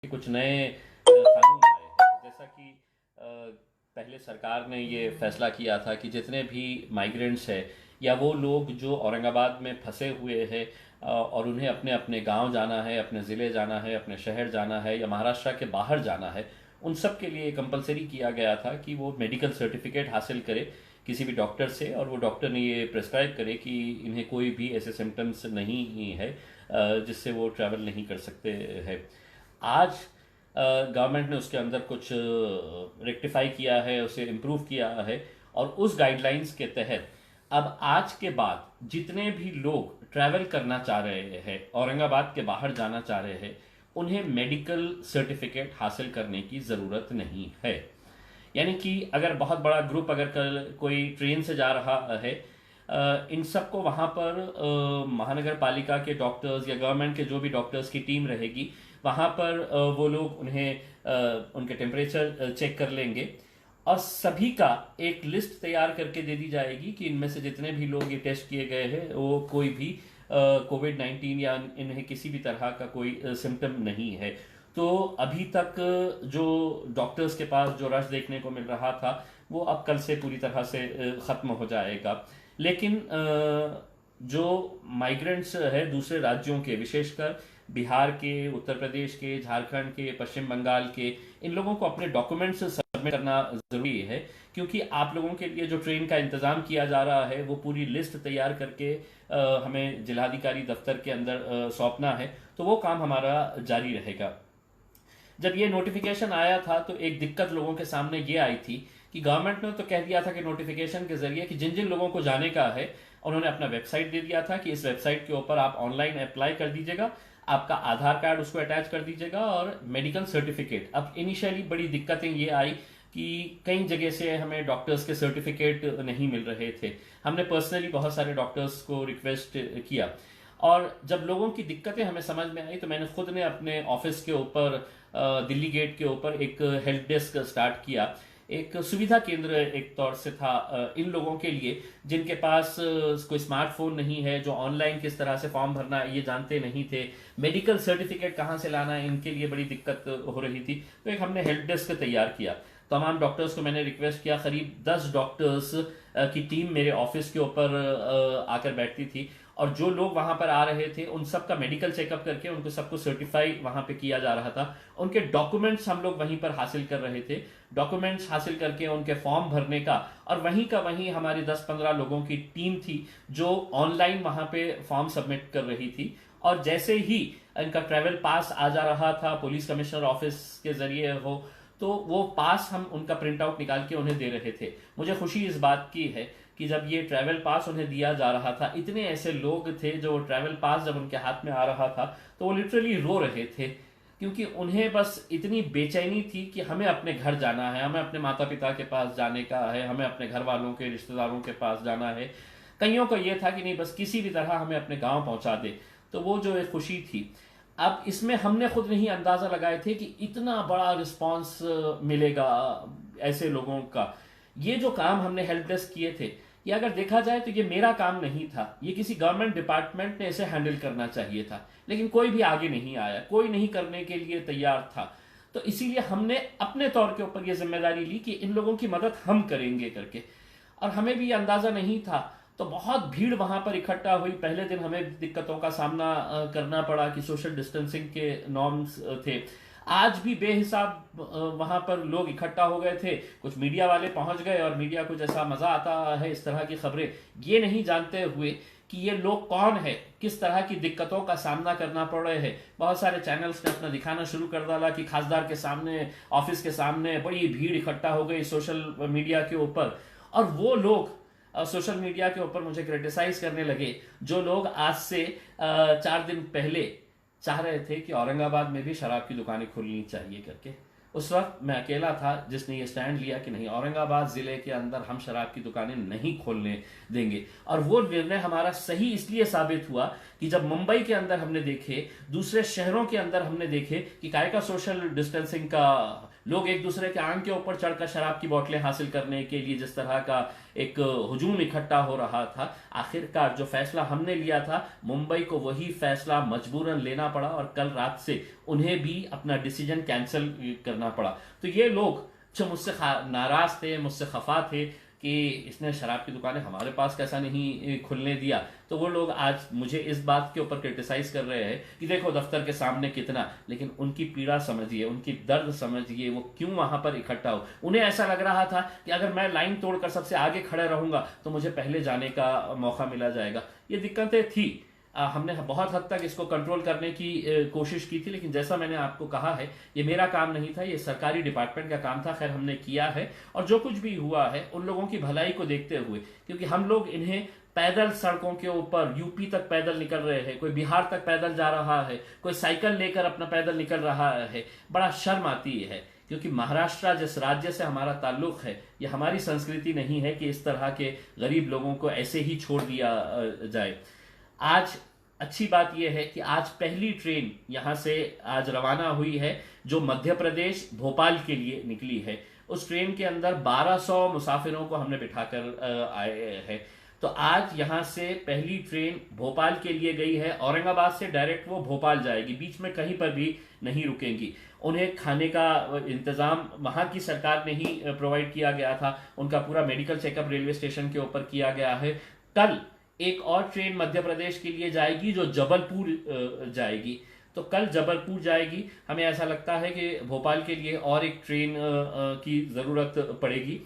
कुछ नए कानून आए हैं। जैसा कि पहले सरकार ने ये फैसला किया था कि जितने भी माइग्रेंट्स हैं या वो लोग जो औरंगाबाद में फंसे हुए हैं और उन्हें अपने अपने गांव जाना है, अपने ज़िले जाना है, अपने शहर जाना है या महाराष्ट्र के बाहर जाना है, उन सब के लिए कंपलसरी किया गया था कि वो मेडिकल सर्टिफिकेट हासिल करे किसी भी डॉक्टर से, और वो डॉक्टर ने ये प्रेस्क्राइब करे कि इन्हें कोई भी ऐसे सिम्टम्स नहीं है जिससे वो ट्रैवल नहीं कर सकते हैं। आज गवर्नमेंट ने उसके अंदर कुछ रेक्टिफाई किया है, उसे इम्प्रूव किया है, और उस गाइडलाइंस के तहत अब आज के बाद जितने भी लोग ट्रैवल करना चाह रहे हैं, औरंगाबाद के बाहर जाना चाह रहे हैं, उन्हें मेडिकल सर्टिफिकेट हासिल करने की ज़रूरत नहीं है। यानी कि अगर बहुत बड़ा ग्रुप अगर कल कोई ट्रेन से जा रहा है, इन सबको वहाँ पर महानगर पालिका के डॉक्टर्स या गवर्नमेंट के जो भी डॉक्टर्स की टीम रहेगी, वहाँ पर वो लोग उन्हें उनके टेम्परेचर चेक कर लेंगे और सभी का एक लिस्ट तैयार करके दे दी जाएगी कि इनमें से जितने भी लोग ये टेस्ट किए गए हैं वो कोई भी कोविड-19 या इन्हें किसी भी तरह का कोई सिम्टम नहीं है। तो अभी तक जो डॉक्टर्स के पास जो रश देखने को मिल रहा था वो अब कल से पूरी तरह से ख़त्म हो जाएगा। लेकिन जो माइग्रेंट्स है दूसरे राज्यों के, विशेषकर बिहार के, उत्तर प्रदेश के, झारखंड के, पश्चिम बंगाल के, इन लोगों को अपने डॉक्यूमेंट्स सबमिट करना ज़रूरी है, क्योंकि आप लोगों के लिए जो ट्रेन का इंतज़ाम किया जा रहा है वो पूरी लिस्ट तैयार करके हमें जिलाधिकारी दफ्तर के अंदर सौंपना है। तो वो काम हमारा जारी रहेगा। जब ये नोटिफिकेशन आया था तो एक दिक्कत लोगों के सामने ये आई थी कि गवर्नमेंट ने तो कह दिया था कि नोटिफिकेशन के जरिए कि जिन जिन लोगों को जाने का है उन्होंने अपना वेबसाइट दे दिया था कि इस वेबसाइट के ऊपर आप ऑनलाइन अप्लाई कर दीजिएगा, आपका आधार कार्ड उसको अटैच कर दीजिएगा और मेडिकल सर्टिफिकेट। अब इनिशियली बड़ी दिक्कतें ये आई कि कई जगह से हमें डॉक्टर्स के सर्टिफिकेट नहीं मिल रहे थे। हमने पर्सनली बहुत सारे डॉक्टर्स को रिक्वेस्ट किया, और जब लोगों की दिक्कतें हमें समझ में आई तो मैंने खुद ने अपने ऑफिस के ऊपर दिल्ली गेट के ऊपर एक हेल्प डेस्क स्टार्ट किया। एक सुविधा केंद्र एक तौर से था इन लोगों के लिए जिनके पास कोई स्मार्टफोन नहीं है, जो ऑनलाइन किस तरह से फॉर्म भरना ये जानते नहीं थे, मेडिकल सर्टिफिकेट कहाँ से लाना है इनके लिए बड़ी दिक्कत हो रही थी। तो एक हमने हेल्प डेस्क तैयार किया। तमाम डॉक्टर्स को मैंने रिक्वेस्ट किया, करीब 10 डॉक्टर्स की टीम मेरे ऑफिस के ऊपर आकर बैठती थी, और जो लोग वहां पर आ रहे थे उन सब का मेडिकल चेकअप करके उनको सबको सर्टिफाई वहां पे किया जा रहा था। उनके डॉक्यूमेंट्स हम लोग वहीं पर हासिल कर रहे थे, डॉक्यूमेंट्स हासिल करके उनके फॉर्म भरने का, और वहीं का वहीं हमारी 10-15 लोगों की टीम थी जो ऑनलाइन वहां पे फॉर्म सबमिट कर रही थी। और जैसे ही इनका ट्रैवल पास आ जा रहा था पुलिस कमिश्नर ऑफिस के जरिए हो, तो वो पास हम उनका प्रिंट आउट निकाल के उन्हें दे रहे थे। मुझे खुशी इस बात की है कि जब ये ट्रैवल पास उन्हें दिया जा रहा था, इतने ऐसे लोग थे जो ट्रैवल पास जब उनके हाथ में आ रहा था तो वो लिटरली रो रहे थे, क्योंकि उन्हें बस इतनी बेचैनी थी कि हमें अपने घर जाना है, हमें अपने माता पिता के पास जाने का है, हमें अपने घर वालों के रिश्तेदारों के पास जाना है। कईयों को ये था कि नहीं, बस किसी भी तरह हमें अपने गाँव पहुंचा दे। तो वो जो एक खुशी थी, अब इसमें हमने खुद नहीं अंदाजा लगाए थे कि इतना बड़ा रिस्पांस मिलेगा ऐसे लोगों का। ये जो काम हमने हेल्प डेस्क किए थे, ये अगर देखा जाए तो ये मेरा काम नहीं था, ये किसी गवर्नमेंट डिपार्टमेंट ने इसे हैंडल करना चाहिए था, लेकिन कोई भी आगे नहीं आया, कोई नहीं करने के लिए तैयार था। तो इसीलिए हमने अपने तौर के ऊपर ये जिम्मेदारी ली कि इन लोगों की मदद हम करेंगे करके। और हमें भी अंदाजा नहीं था, तो बहुत भीड़ वहां पर इकट्ठा हुई। पहले दिन हमें दिक्कतों का सामना करना पड़ा कि सोशल डिस्टेंसिंग के नॉर्म्स थे। आज भी बेहिसाब वहां पर लोग इकट्ठा हो गए थे, कुछ मीडिया वाले पहुंच गए, और मीडिया को जैसा मजा आता है इस तरह की खबरें ये नहीं जानते हुए कि ये लोग कौन है, किस तरह की दिक्कतों का सामना करना पड़ रहे हैं। बहुत सारे चैनल्स ने अपना दिखाना शुरू कर डाला कि खासदार के सामने, ऑफिस के सामने बड़ी भीड़ इकट्ठा हो गई सोशल मीडिया के ऊपर, और वो लोग सोशल मीडिया के ऊपर मुझे क्रिटिसाइज करने लगे जो लोग आज से 4 दिन पहले चाह रहे थे कि औरंगाबाद में भी शराब की दुकानें खुलनी चाहिए करके। उस वक्त मैं अकेला था जिसने ये स्टैंड लिया कि नहीं, औरंगाबाद जिले के अंदर हम शराब की दुकानें नहीं खोलने देंगे। और वो निर्णय हमारा सही इसलिए साबित हुआ कि जब मुंबई के अंदर हमने देखे, दूसरे शहरों के अंदर हमने देखे कि काय का सोशल डिस्टेंसिंग का, लोग एक दूसरे के आंख के ऊपर चढ़कर शराब की बोतलें हासिल करने के लिए जिस तरह का एक हुजूम इकट्ठा हो रहा था, आखिरकार जो फैसला हमने लिया था मुंबई को वही फैसला मजबूरन लेना पड़ा, और कल रात से उन्हें भी अपना डिसीजन कैंसिल करना पड़ा। तो ये लोग जो मुझसे नाराज थे, मुझसे खफा थे कि इसने शराब की दुकानें हमारे पास कैसा नहीं खुलने दिया, तो वो लोग आज मुझे इस बात के ऊपर क्रिटिसाइज कर रहे हैं कि देखो दफ्तर के सामने कितना, लेकिन उनकी पीड़ा समझिए, उनकी दर्द समझिए, वो क्यों वहां पर इकट्ठा हो। उन्हें ऐसा लग रहा था कि अगर मैं लाइन तोड़कर सबसे आगे खड़े रहूंगा तो मुझे पहले जाने का मौका मिला जाएगा। ये दिक्कतें थी। हमने बहुत हद तक इसको कंट्रोल करने की कोशिश की थी, लेकिन जैसा मैंने आपको कहा है ये मेरा काम नहीं था, ये सरकारी डिपार्टमेंट का काम था। खैर हमने किया है, और जो कुछ भी हुआ है उन लोगों की भलाई को देखते हुए, क्योंकि हम लोग इन्हें पैदल सड़कों के ऊपर यूपी तक पैदल निकल रहे हैं, कोई बिहार तक पैदल जा रहा है, कोई साइकिल लेकर अपना पैदल निकल रहा है, बड़ा शर्म आती है। क्योंकि महाराष्ट्र जिस राज्य से हमारा ताल्लुक है, ये हमारी संस्कृति नहीं है कि इस तरह के गरीब लोगों को ऐसे ही छोड़ दिया जाए। आज अच्छी बात यह है कि आज पहली ट्रेन यहां से आज रवाना हुई है जो मध्य प्रदेश भोपाल के लिए निकली है। उस ट्रेन के अंदर 1200 मुसाफिरों को हमने बिठाकर आए हैं। तो आज यहां से पहली ट्रेन भोपाल के लिए गई है। औरंगाबाद से डायरेक्ट वो भोपाल जाएगी, बीच में कहीं पर भी नहीं रुकेंगी। उन्हें खाने का इंतजाम वहां की सरकार ने ही प्रोवाइड किया गया था। उनका पूरा मेडिकल चेकअप रेलवे स्टेशन के ऊपर किया गया है। कल एक और ट्रेन मध्य प्रदेश के लिए जाएगी जो जबलपुर जाएगी। तो कल जबलपुर जाएगी। हमें ऐसा लगता है कि भोपाल के लिए और एक ट्रेन की ज़रूरत पड़ेगी।